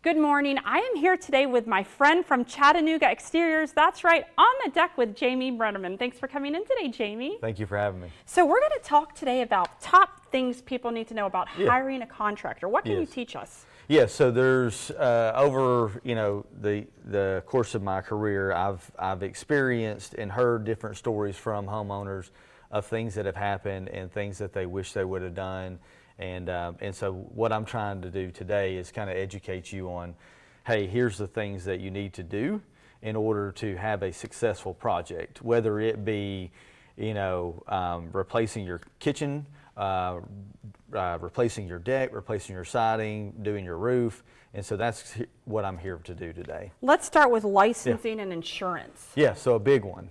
Good morning. I am here today with my friend from Chattanooga Exteriors. That's right, on the deck with Jamie Brenneman. Thanks for coming in today, Jamie. Thank you for having me. So we're going to talk today about top things people need to know about hiring a contractor. What can you teach us? Yeah, so there's over the course of my career, I've experienced and heard different stories from homeowners of things that have happened and things that they wish they would have done. And so what I'm trying to do today is kind of educate you on, hey, here's the things that you need to do in order to have a successful project, whether it be, replacing your kitchen, replacing your deck, replacing your siding, doing your roof. And so that's what I'm here to do today. Let's start with licensing and insurance. Yeah, so a big one,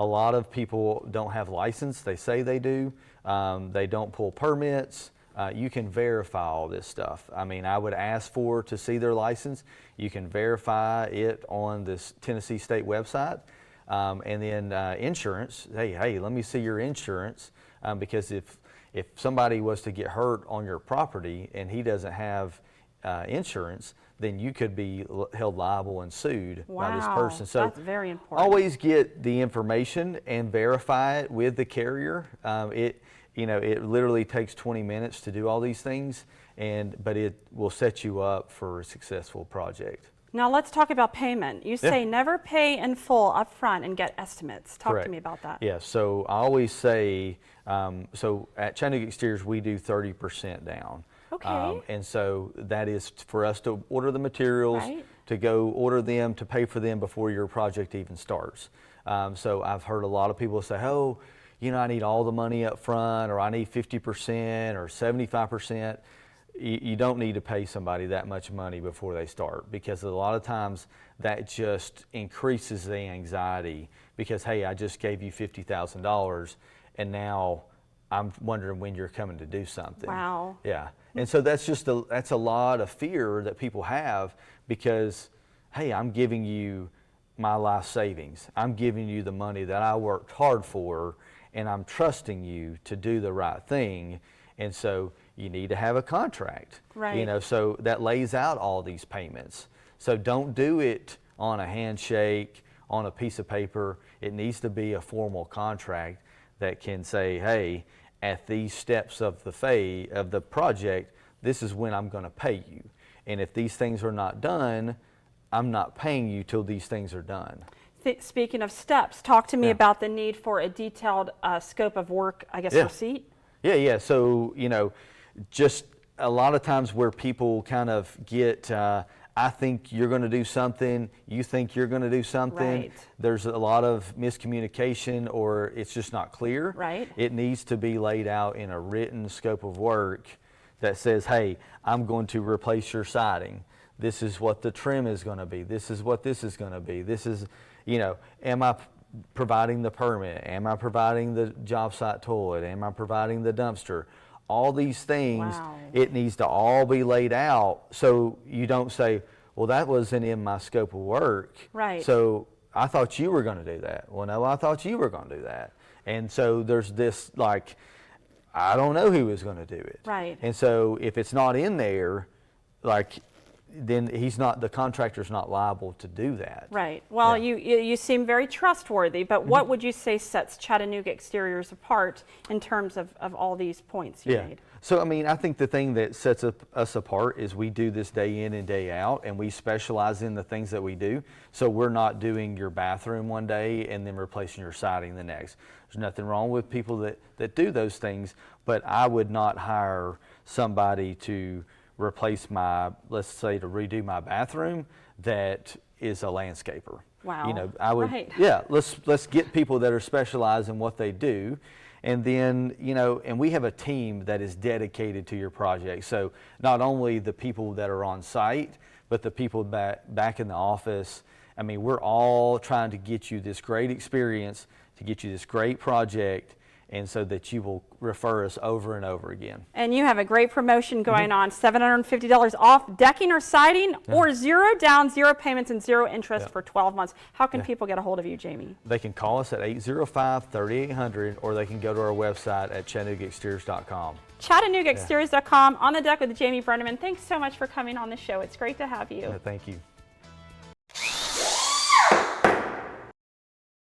a lot of people don't have license. They say they do. They don't pull permits. You can verify all this stuff. I mean, I would ask to see their license. You can verify it on this Tennessee state website. And then insurance, hey, let me see your insurance. Because if somebody was to get hurt on your property and he doesn't have insurance, then you could be held liable and sued by this person. So that's very important. Always get the information and verify it with the carrier. It literally takes 20 minutes to do all these things, but it will set you up for a successful project. Now let's talk about payment. You say never pay in full up front and get estimates. Talk to me about that. Yeah, so I always say, so at Chattanooga Exteriors we do 30% down. Okay. And so that is for us to order the materials, to go order them, to pay for them before your project even starts. So I've heard a lot of people say, oh, I need all the money up front, or I need 50% or 75%. You don't need to pay somebody that much money before they start, because a lot of times that just increases the anxiety because, hey, I just gave you $50,000 and now I'm wondering when you're coming to do something. Wow. Yeah. And so that's a lot of fear that people have because, hey, I'm giving you my life savings. I'm giving you the money that I worked hard for, and I'm trusting you to do the right thing. And so you need to have a contract. Right. So that lays out all these payments. So don't do it on a handshake, on a piece of paper. It needs to be a formal contract that can say, hey, at these steps of the project, this is when I'm going to pay you. And if these things are not done, I'm not paying you till these things are done. Speaking of steps, talk to me about the need for a detailed scope of work, receipt. Yeah. So, just a lot of times where people kind of get, I think you're going to do something, you think you're going to do something. Right. There's a lot of miscommunication, or it's just not clear. Right. It needs to be laid out in a written scope of work that says, hey, I'm going to replace your siding. This is what the trim is going to be. This is what this is going to be. This is, am I providing the permit? Am I providing the job site toilet? Am I providing the dumpster? All these things, it needs to all be laid out so you don't say, well, that wasn't in my scope of work. Right. So I thought you were going to do that. Well, no, I thought you were going to do that. And so there's this, I don't know who is going to do it. Right. And so if it's not in there, then the contractor's not liable to do that. Right. Well, you seem very trustworthy, but what would you say sets Chattanooga Exteriors apart in terms of all these points you made? So, I think the thing that sets us apart is we do this day in and day out, and we specialize in the things that we do. So we're not doing your bathroom one day and then replacing your siding the next. There's nothing wrong with people that do those things, but I would not hire somebody to replace let's say to redo my bathroom that is a landscaper. Wow. I would, let's get people that are specialized in what they do. And then, and we have a team that is dedicated to your project. So not only the people that are on site, but the people back in the office. We're all trying to get you this great experience, to get you this great project. and so that you will refer us over and over again. And you have a great promotion going on, $750 off decking or siding, or 0 down, 0 payments, and 0 interest for 12 months. How can people get a hold of you, Jamie? They can call us at 805-3800, or they can go to our website at chattanooga-exteriors.com. chattanooga-exteriors.com, on the deck with Jamie Brenneman. Thanks so much for coming on the show. It's great to have you. Thank you.